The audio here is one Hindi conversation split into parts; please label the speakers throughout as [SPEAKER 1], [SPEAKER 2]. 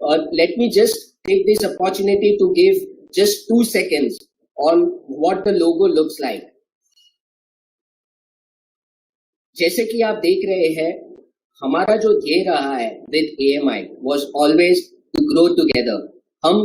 [SPEAKER 1] let me just take this opportunity to give just 2 seconds on what the logo looks like. जैसे कि आप देख रहे हैं, हमारा जो ध्येय रहा है with AMI was always to grow together. हम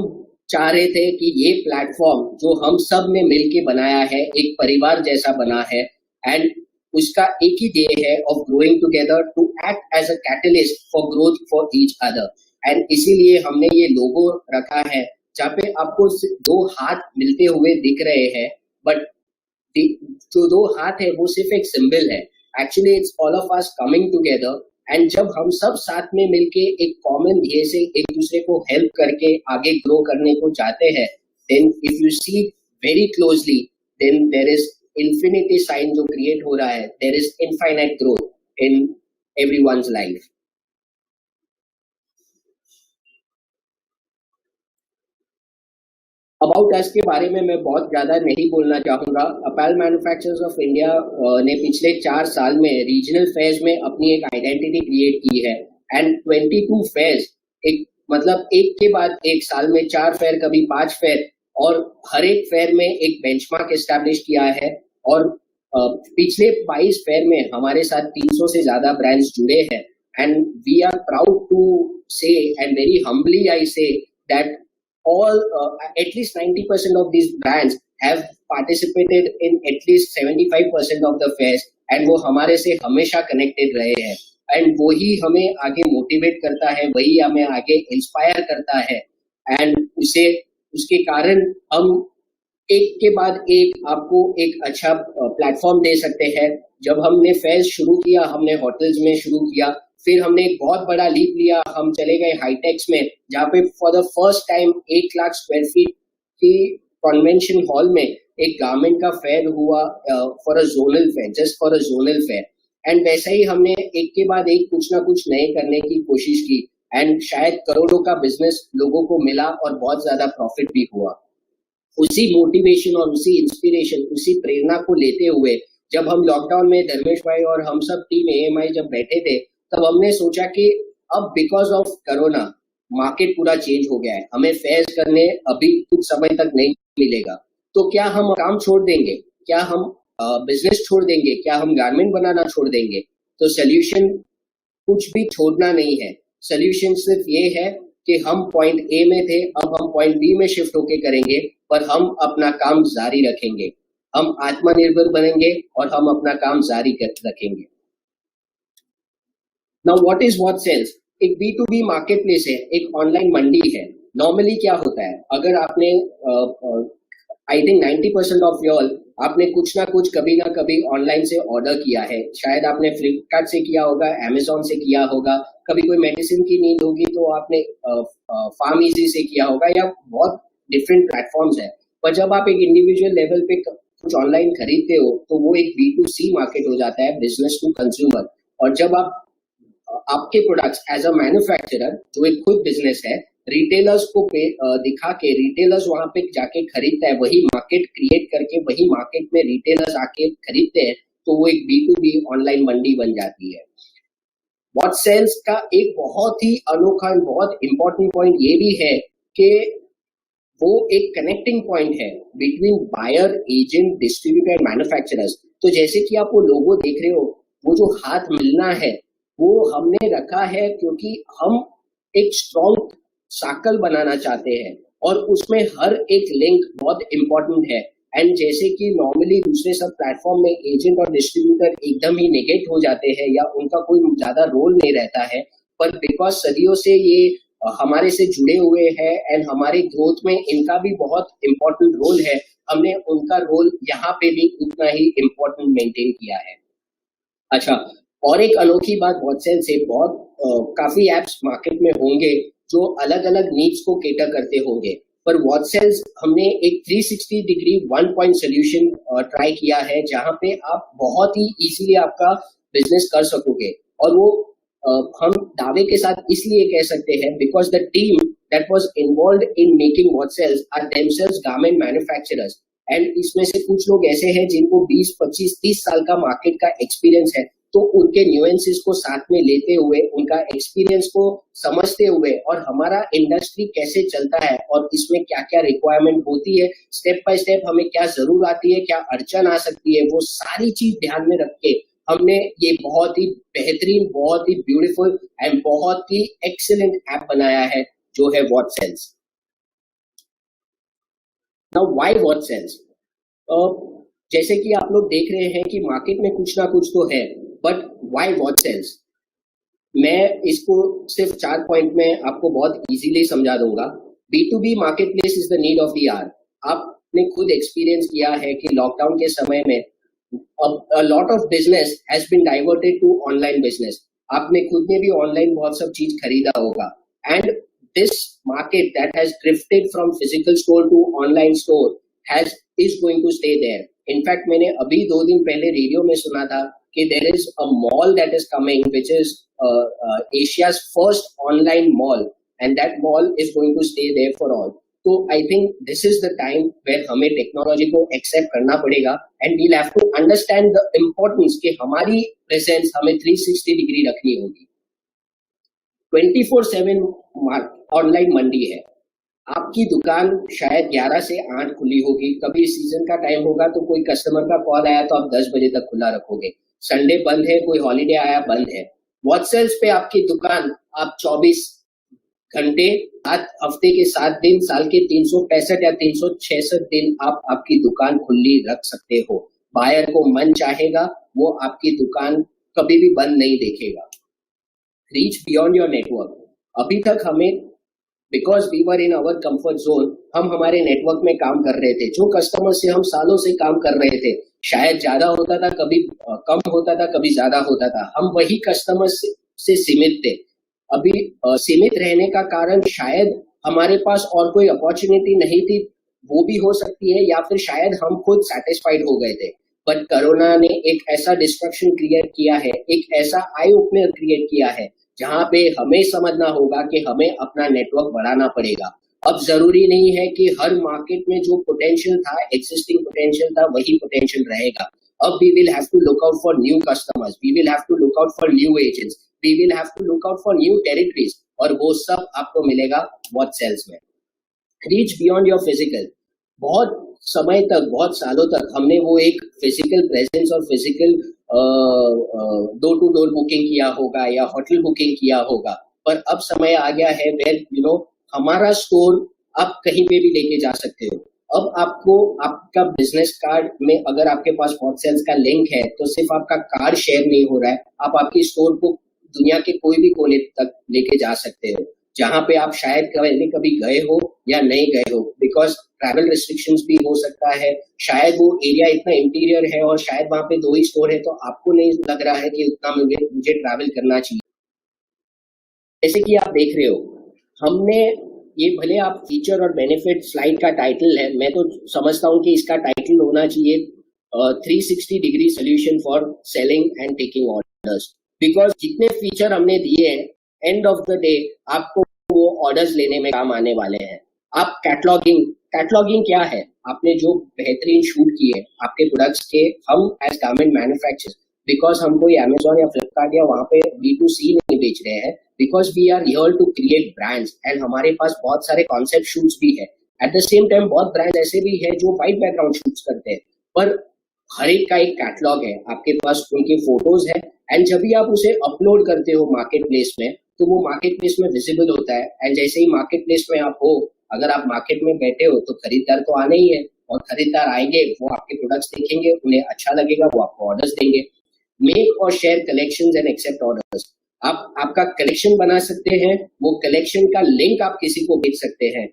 [SPEAKER 1] चाह रहे थे कि ये प्लेटफॉर्म जो हम सब ने मिलके बनाया है, एक परिवार जैसा बना है, एंड उसका एक ही ध्येय है of growing together to act as a catalyst for growth for each other. And इसीलिए हमने ये लोगो रखा है जहाँ पे आपको दो हाथ मिलते हुए दिख रहे हैं, बट जो दो हाथ है वो सिर्फ एक सिंबल है. Actually it's all of us coming together, and जब हम सब साथ में मिलके एक कॉमन ध्येय से एक दूसरे को हेल्प करके आगे ग्रो करने को चाहते हैं, then if you see very closely, then there is infinity sign जो क्रिएट हो रहा है, there is infinite growth in everyone's life. About us के बारे में मैं बहुत ज्यादा नहीं बोलना चाहूंगा. अपैरल मैन्युफैक्चरर्स ऑफ इंडिया ने पिछले 4 साल में रीजनल फेयर्स में अपनी एक आइडेंटिटी क्रिएट की है, एंड 22 फेयर्स, एक मतलब एक के बाद एक साल में 4 फेयर, कभी 5 फेयर, और हर एक फेयर में एक बेंचमार्क एस्टैब्लिश किया है. और पिछले 22 फेयर में हमारे साथ 300 से ज्यादा ब्रांड्स जुड़े हैं, and we are proud to say and very humbly I say that all at least 90% of these brands have participated in at least 75% of the fairs, and वो हमारे से हमेशा connected रहे हैं, and वही हमें आगे motivate करता है, वही हमें आगे inspire करता है, and उसके कारण हम एक के बाद एक आपको एक अच्छा प्लेटफॉर्म दे सकते हैं. जब हमने फेयर्स शुरू किया, हमने होटल्स में शुरू किया, फिर हमने एक बहुत बड़ा लीप लिया, हम चले गए हाईटेक्स में, जहाँ पे for the first time 1 lakh square feet की कन्वेंशन हॉल में एक गारमेंट का फेयर हुआ for a zonal fair, just for a zonal fair. And वैसे ही हमने एक के बाद एक कुछ ना कुछ नए करने की कोशिश की, एंड शायद करोड़ों का बिजनेस लोगों को मिला और बहुत ज्यादा प्रॉफिट भी हुआ. उसी मोटिवेशन और उसी इंस्पिरेशन, उसी प्रेरणा को लेते हुए जब हम लॉकडाउन में धर्मेश भाई और हम सब टीम AMI जब बैठे थे, तब हमने सोचा कि अब बिकॉज ऑफ कोरोना मार्केट पूरा चेंज हो गया है, हमें फेयर्स करने अभी कुछ समय तक नहीं मिलेगा, तो क्या हम काम छोड़ देंगे, क्या हम बिजनेस छोड़ देंगे, क्या हम गारमेंट बनाना छोड़ देंगे? तो सोल्यूशन कुछ भी छोड़ना नहीं है. सोल्यूशन सिर्फ ये है कि हम पॉइंट A में थे, अब हम पॉइंट B में शिफ्ट होके करेंगे, पर हम अपना काम जारी रखेंगे, हम आत्मनिर्भर बनेंगे और हम अपना काम जारी रखेंगे. Now what is what sells? एक B2B मार्केट प्लेस है, एक ऑनलाइन मंडी है. नॉर्मली क्या होता है, अगर आपने आई थिंक 90% ऑफ योर आपने कुछ ना कुछ कभी ना कभी ऑनलाइन से ऑर्डर किया है. शायद आपने फ्लिपकार्ट से किया होगा, अमेजोन से किया होगा, कभी कोई मेडिसिन की नीड होगी तो आपने फार्म इजी से किया होगा, या बहुत डिफरेंट प्लेटफॉर्म्स है. पर जब आप एक इंडिविजुअल लेवल पे कुछ ऑनलाइन खरीदते हो तो वो एक B2C मार्केट हो जाता है, बिजनेस टू कंज्यूमर. और जब आपके प्रोडक्ट्स एज अ मैन्युफैक्चरर, जो एक खुद बिजनेस है, रिटेलर्स को दिखा के रिटेलर्स वहां पे जाके खरीदता है, वही मार्केट क्रिएट करके वही मार्केट में रिटेलर्स आके खरीदते हैं, तो वो एक B2B ऑनलाइन मंडी बन जाती है. व्हाट सेल्स का एक बहुत ही अनोखा बहुत इंपॉर्टेंट पॉइंट ये भी है कि वो एक कनेक्टिंग पॉइंट है between buyer, agent, distributor, manufacturers. तो जैसे कि आप वो लोगो देख रहे हो, वो जो हाथ मिलना है वो हमने रखा है क्योंकि हम एक स्ट्रॉन्ग सर्कल बनाना चाहते हैं, और उसमें हर एक लिंक बहुत इंपॉर्टेंट है. एंड जैसे कि नॉर्मली दूसरे सब प्लेटफॉर्म में एजेंट और डिस्ट्रीब्यूटर एकदम ही नेगेट हो जाते हैं या उनका कोई ज्यादा रोल नहीं रहता है, पर बिकॉज सदियों से ये हमारे से जुड़े हुए हैं एंड हमारे ग्रोथ में इनका भी बहुत इंपॉर्टेंट रोल है, हमने उनका रोल यहाँ पे भी उतना ही इंपॉर्टेंट मेंटेन किया है. अच्छा, और एक अनोखी बात व्हाट्सएप से, बहुत काफी एप्स मार्केट में होंगे जो अलग अलग नीड्स को केटर करते होंगे, पर व्हाट्सएप हमने एक 360 डिग्री 1 पॉइंट सोल्यूशन ट्राई किया है, जहां पे आप बहुत ही इजीली आपका बिजनेस कर सकोगे. और वो हम दावे के साथ इसलिए कह सकते हैं because the team that was involved in making WhatsApp are themselves garment manufacturers, and इसमें से कुछ लोग ऐसे हैं जिनको 20, 25, 30 साल का मार्केट का एक्सपीरियंस है, तो उनके न्यूएंसेस को साथ में लेते हुए, उनका एक्सपीरियंस को समझते हुए और हमारा इंडस्ट्री कैसे चलता है और इसमें क्या क्या रिक्वायरमेंट होती है, स्टेप बाय स्टेप हमें क्या जरूर आती है, क्या अड़चन आ सकती है, वो सारी चीज ध्यान में रख के हमने ये बहुत ही बेहतरीन, बहुत ही ब्यूटीफुल एंड बहुत ही एक्सीलेंट ऐप बनाया है जो है what sales. Now why what sales? जैसे कि आप लोग देख रहे हैं कि मार्केट में कुछ ना कुछ तो है, बट व्हाई व्हाट सेल्स? मैं इसको सिर्फ 4 पॉइंट में आपको बहुत इजीली समझा दूंगा। B2B marketplace is the need of the hour. आपने खुद एक्सपीरियंस किया है कि लॉकडाउन के समय में a lot of business has been diverted to online business. आपने खुद ने भी ऑनलाइन बहुत सब चीज खरीदा होगा, and this market that has drifted from physical store to online store is going to stay there. In fact, मैंने अभी 2 दिन पहले रेडियो में सुना था कि there is a mall that is coming which is Asia's first online mall, and that mall is going to stay there for all. तो I think this is the time where हमें टेक्नोलॉजी को एक्सेप्ट करना पड़ेगा and we'll have to understand the importance कि हमारी प्रेजेंस हमें 360 डिग्री रखनी होगी। 24/7 ऑनलाइन मंडी है। आपकी दुकान शायद 11 से 8 खुली होगी, कभी सीजन का टाइम होगा तो कोई कस्टमर का कॉल आया तो आप 10 बजे तक खुला रखोगे, संडे बंद है, कोई हॉलीडे आया बंद है। व्हाट्सएल्स पे आपकी दुकान आप 24 घंटे, हफ्ते के 7 दिन, साल के 365 या 366 दिन आप आपकी दुकान खुली रख सकते हो। बायर को मन चाहेगा वो आपकी दुकान कभी भी बंद नहीं देखेगा। Reach beyond your network. अभी तक हमें, because we were in our comfort zone, हम हमारे नेटवर्क में काम कर रहे थे। जो कस्टमर से हम सालों से काम कर रहे थे, शायद ज्यादा होता था, कभी कम होता था, कभी ज्यादा होता था, हम वही कस्टमर से सीमित थे। अभी सीमित रहने का कारण शायद हमारे पास और कोई अपॉर्चुनिटी नहीं थी, वो भी हो सकती है, या फिर शायद हम खुद सेटिस्फाइड हो गए थे। बट कोरोना ने एक ऐसा डिस्ट्रक्शन क्रिएट किया है, एक ऐसा आई ओपनर क्रिएट किया है जहां पे हमें समझना होगा कि हमें अपना नेटवर्क बढ़ाना पड़ेगा। अब जरूरी नहीं है कि हर मार्केट में जो पोटेंशियल था, एग्जिस्टिंग पोटेंशियल था, वही पोटेंशियल रहेगा। अब we will have to look out for new customers, we will have to look out for new agents, we will have to look out for new territories, और वो सब आपको मिलेगा व्हाट सेल्स में। Reach beyond your physical. बहुत समय तक, बहुत सालों तक हमने वो एक फिजिकल प्रेजेंस और physical door to door booking किया होगा या होटल बुकिंग किया होगा, पर अब समय आ गया है वेयर हमारा स्टोर आप कहीं पे भी लेके जा सकते हो। अब आपको आपका बिजनेस कार्ड में अगर आपके पास व्हाट सेल्स का लिंक है तो सिर्फ आपका कार्ड शेयर नहीं हो रहा है, आप आपकी स्टोर को दुनिया के कोई भी कोने तक लेके जा सकते हो, जहां पे आप शायद कभी गए हो या नहीं गए हो, बिकॉज ट्रैवल रिस्ट्रिक्शंस भी हो सकता है, शायद वो एरिया इतना इंटीरियर है और शायद वहां पे 2 ही स्टोर है, तो आपको नहीं लग रहा है कि उतना मुझे ट्रैवल करना चाहिए। जैसे कि आप देख रहे हो, हमने ये, भले आप फीचर और बेनिफिट स्लाइड का टाइटल है, मैं तो समझता हूँ कि इसका टाइटल होना चाहिए 360 degree solution for selling and taking orders. Because जितने फीचर हमने दिए हैं, एंड ऑफ द डे आपको वो ऑर्डर्स लेने में काम आने वाले हैं। आप कैटलॉगिंग क्या है? आपने जो बेहतरीन शूट किए आपके प्रोडक्ट्स के, हम एज गारमेंट मैन्युफैक्चरर्स, बिकॉज हम कोई अमेजोन या फ्लिपकार्ट या वहां पे B2C नहीं बेच रहे हैं, because we are here to create brands, and हमारे पास बहुत सारे कॉन्सेप्ट शूट्स भी है। एट द सेम टाइम बहुत ब्रांड्स ऐसे भी है जो व्हाइट बैकग्राउंड शूट्स करते हैं, पर हर एक का एक कैटलॉग है, आपके पास उनके फोटोज है, एंड जब भी आप उसे अपलोड करते हो मार्केट प्लेस में, तो वो मार्केट प्लेस में विजिबल होता है। एंड जैसे ही मार्केट प्लेस में आप हो, अगर आप मार्केट में बैठे हो तो खरीदार तो आने ही है, और खरीदार आएंगे, वो आपके प्रोडक्ट्स देखेंगे, उन्हें अच्छा लगेगा, वो आपको ऑर्डर्स देंगे। मेक और share collections and accept orders. आप आपका कलेक्शन बना सकते हैं, वो कलेक्शन का लिंक आप किसी को भेज सकते हैं,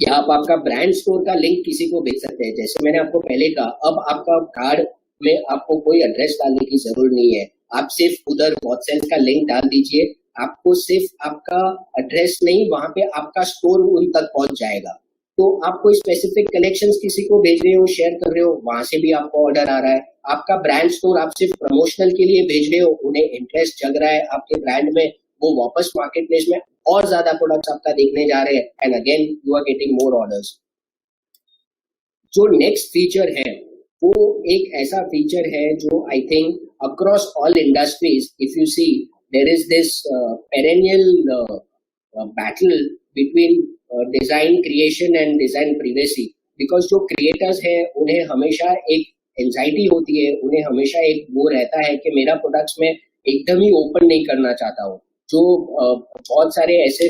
[SPEAKER 1] या आप आपका ब्रांड स्टोर का लिंक किसी को भेज सकते हैं। जैसे मैंने आपको पहले कहा, अब आपका कार्ड में आपको कोई एड्रेस डालने की जरूरत नहीं है, आप सिर्फ उधर व्हाट सेल्स का लिंक डाल दीजिए, आपको सिर्फ आपका एड्रेस नहीं, वहां पे आपका स्टोर उन तक पहुंच जाएगा। तो आप कोई स्पेसिफिक कलेक्शंस किसी को भेज रहे हो, शेयर कर रहे हो, वहां से भी आपको ऑर्डर आ रहा है। आपका ब्रांड स्टोर आप सिर्फ प्रमोशनल के लिए भेज रहे हो, उन्हें इंटरेस्ट जग रहा है आपके ब्रांड में, वो वापस मार्केट प्लेस में और ज्यादा प्रोडक्ट्स आपका देखने जा रहे हैं, and again you are getting more orders. जो नेक्स्ट फीचर है वो एक ऐसा फीचर है जो I think across all industries if you see there is this perennial battle between design creation and design privacy, because जो क्रिएटर्स है उन्हें हमेशा एक एंजाइटी होती है, उन्हें हमेशा एक वो रहता है कि मेरा प्रोडक्ट्स में एकदम ही ओपन नहीं करना चाहता हूँ। जो बहुत सारे ऐसे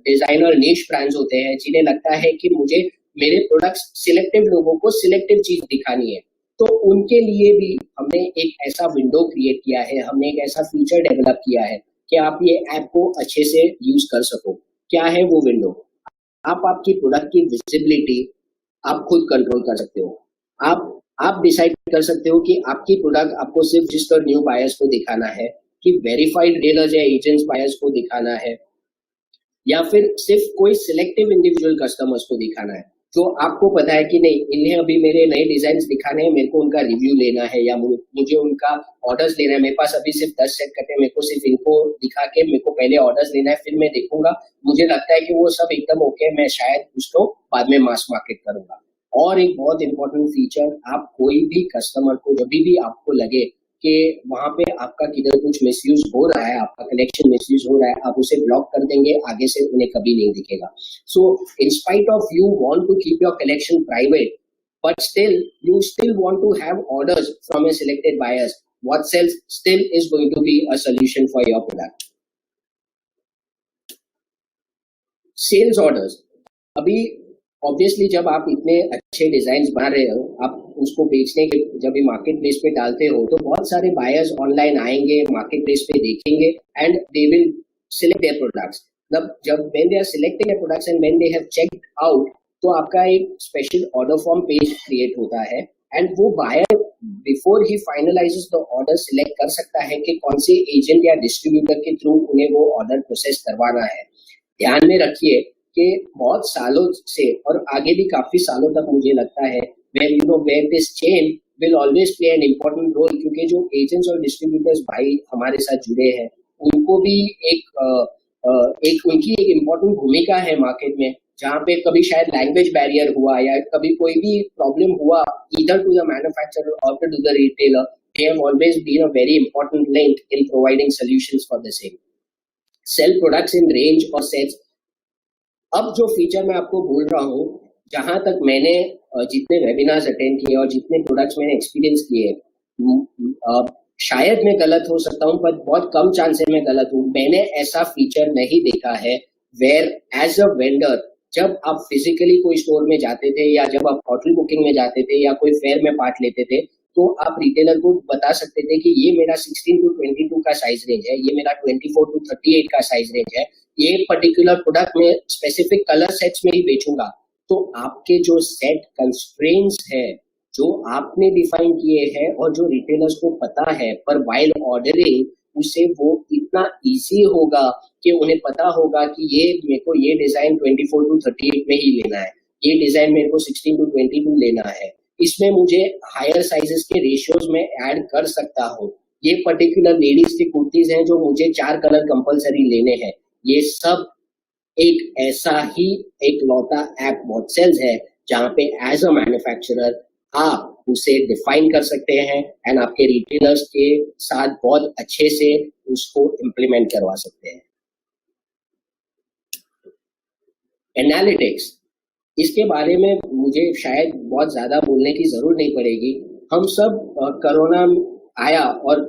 [SPEAKER 1] डिजाइनर नीश ब्रांड्स होते हैं जिन्हें लगता है कि मुझे मेरे प्रोडक्ट्स सिलेक्टिव लोगों को सिलेक्टिव चीज दिखानी है, तो उनके लिए भी हमने एक ऐसा विंडो क्रिएट किया है, हमने एक ऐसा फीचर डेवलप किया है कि आप ये ऐप को अच्छे से यूज कर सको। क्या है वो विंडो? आप आपकी प्रोडक्ट की विजिबिलिटी आप खुद कंट्रोल कर सकते हो। आप डिसाइड कर सकते हो कि आपकी प्रोडक्ट आपको सिर्फ रजिस्टर्ड न्यू बायर्स को दिखाना है, कि वेरीफाइड डीलर्स या एजेंट्स बायर्स को दिखाना है, या फिर सिर्फ कोई सिलेक्टिव इंडिविजुअल कस्टमर्स को दिखाना है जो आपको पता है कि नहीं इन्हें अभी मेरे नए डिजाइन दिखाने हैं, मेरे को उनका रिव्यू लेना है या मुझे उनका ऑर्डर्स लेना है, मेरे पास अभी सिर्फ 10 सेट करते हैं, मेरे को सिर्फ इनको दिखा के मेरे को पहले ऑर्डर्स लेना है, फिर मैं देखूंगा मुझे लगता है कि वो सब एकदम ओके, मैं शायद उसको बाद में मास मार्केट करूंगा। और एक बहुत इंपॉर्टेंट फीचर, आप कोई भी कस्टमर को जब भी आपको लगे कि वहां पे आपका किधर कुछ मिसयूज हो रहा है, आपका कलेक्शन मिसयूज हो रहा है, आप उसे ब्लॉक कर देंगे, आगे से उन्हें कभी नहीं दिखेगा। So in spite of you want to keep your collection private, but still you still want to have orders from a selected buyers, what sells still is going to be a solution for your product. Sales orders, अभी ऑब्वियसली जब आप इतने अच्छे डिजाइन बना रहे हो, आप उसको बेचने के जब भी मार्केट प्लेस पे डालते हो तो बहुत सारे बायर्स ऑनलाइन आएंगे, मार्केट प्लेस पे देखेंगे and they will select their products. मतलब जब when they are selecting their products and when they have checked out, तो आपका एक special order form page create होता है एंड वो बायर बिफोर ही फाइनलाइजेस द ऑर्डर सिलेक्ट कर सकता है कि कौन से एजेंट या डिस्ट्रीब्यूटर के थ्रू उन्हें वो ऑर्डर प्रोसेस करवाना है। ध्यान में रखिए कि बहुत सालों से और आगे भी काफी सालों तक मुझे लगता है where this chain will always play an important role, क्योंकि जो एजेंट्स और डिस्ट्रीब्यूटर्स भाई हमारे साथ जुड़े हैं उनको भी एक उनकी एक इम्पोर्टेंट भूमिका है मार्केट में, जहाँ पे कभी शायद लैंग्वेज बैरियर हुआ या कभी कोई भी प्रॉब्लम हुआ ईदर टू द मैन्युफैक्चरर और to the retailer, they have always been a very important link in providing solutions for the same. Sell products in range or sets। अब जो फीचर मैं आपको बोल रहा हूँ, जहां तक मैंने जितने वेबिनार्स अटेंड किए और जितने प्रोडक्ट्स मैंने एक्सपीरियंस किए, शायद मैं गलत हो सकता हूँ पर बहुत कम चांस है मैं गलत हूँ, मैंने ऐसा फीचर नहीं देखा है वेयर एज अ वेंडर जब आप फिजिकली कोई स्टोर में जाते थे या जब आप होटल बुकिंग में जाते थे या कोई फेयर में पार्ट लेते थे, तो आप रिटेलर को बता सकते थे कि ये मेरा 16 to 22 का साइज रेंज है, ये मेरा 24 to 38 का साइज रेंज है, ये पर्टिकुलर प्रोडक्ट में स्पेसिफिक कलर सेट्स में ही बेचूंगा। तो आपके जो सेट कंस्ट्रेंट्स है जो आपने डिफाइन किए हैं और जो रिटेलर्स को पता है, पर वाइल ऑर्डरिंग उसे वो इतना इजी होगा कि उन्हें पता होगा कि ये मेरे को ये डिजाइन 24 to 38 में ही लेना है, ये डिजाइन मेरे को 16 to 22 लेना है, इसमें मुझे हायर साइजेस के रेशियोज में ऐड कर सकता हूँ, ये पर्टिकुलर लेडीज की कुर्तीज हैं जो मुझे 4 कलर कंपलसरी लेने हैं। ये सब एक ऐसा ही एक लौता ऐप व्हाट्सेल्स है जहाँ पे एज अ मैन्युफैक्चरर आप उसे डिफाइन कर सकते हैं एंड आपके रिटेलर्स के साथ बहुत अच्छे से उसको इम्प्लीमेंट करवा सकते हैं। एनालिटिक्स, इसके बारे में मुझे शायद बहुत ज्यादा बोलने की जरूरत नहीं पड़ेगी। हम सब कोरोना आया और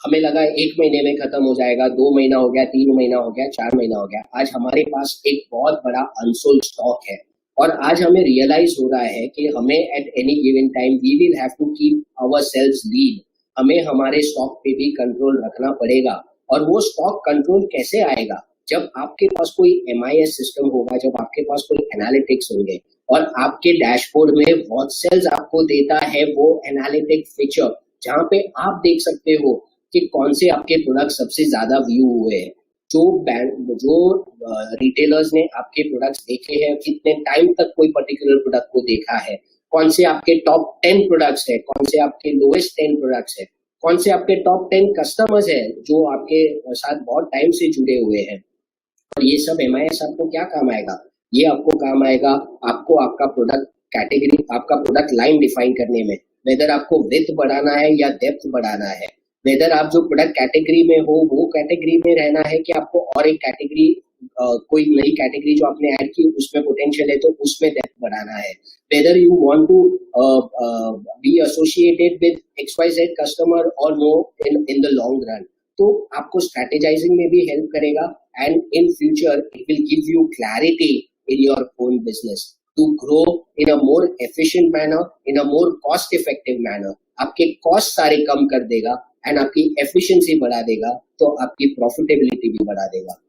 [SPEAKER 1] हमें लगा 1 महीने में खत्म हो जाएगा, 2 महीना हो गया, 3 महीना हो गया, 4 महीना हो गया, आज हमारे पास एक बहुत बड़ा अनसोल्ड स्टॉक है और आज हमें रियलाइज हो रहा है कि हमें at any given time we will have to keep ourselves lean, हमें हमारे स्टॉक पे भी कंट्रोल रखना पड़ेगा। और वो स्टॉक कंट्रोल कैसे आएगा? जब आपके पास कोई MIS सिस्टम होगा, जब आपके पास कोई एनालिटिक्स होंगे और आपके डैशबोर्ड में व्हाट्सेल्स आपको देता है वो एनालिटिक फीचर जहाँ पे आप देख सकते हो कि कौन से आपके प्रोडक्ट सबसे ज्यादा व्यू हुए हैं, जो रिटेलर्स ने आपके प्रोडक्ट्स देखे हैं, कितने टाइम तक कोई पर्टिकुलर प्रोडक्ट को देखा है, कौन से आपके टॉप 10 प्रोडक्ट्स है, कौन से आपके लोएस्ट 10 प्रोडक्ट्स है, कौन से आपके टॉप 10 कस्टमर्स है जो आपके साथ बहुत टाइम से जुड़े हुए हैं। और ये सब MIS आपको क्या काम आएगा? ये आपको काम आएगा आपको आपका प्रोडक्ट कैटेगरी, आपका प्रोडक्ट लाइन डिफाइन करने में, वेदर आपको विड्थ बढ़ाना है या डेप्थ बढ़ाना है, वेदर आप जो प्रोडक्ट कैटेगरी में हो वो कैटेगरी में रहना है कि आपको और एक कैटेगरी, कोई नई कैटेगरी जो आपने ऐड की उसमें पोटेंशियल है तो उसमें डेप्थ बढ़ाना है, whether you want to be associated with XYZ customer और know in the long run. तो आपको स्ट्रेटेजाइजिंग में भी हेल्प करेगा and in future it will give you clarity in your own business to grow in a more efficient manner, in a more cost effective manner. आपके कॉस्ट सारे कम कर देगा एंड आपकी एफिशिएंसी बढ़ा देगा, तो आपकी प्रॉफिटेबिलिटी भी बढ़ा देगा।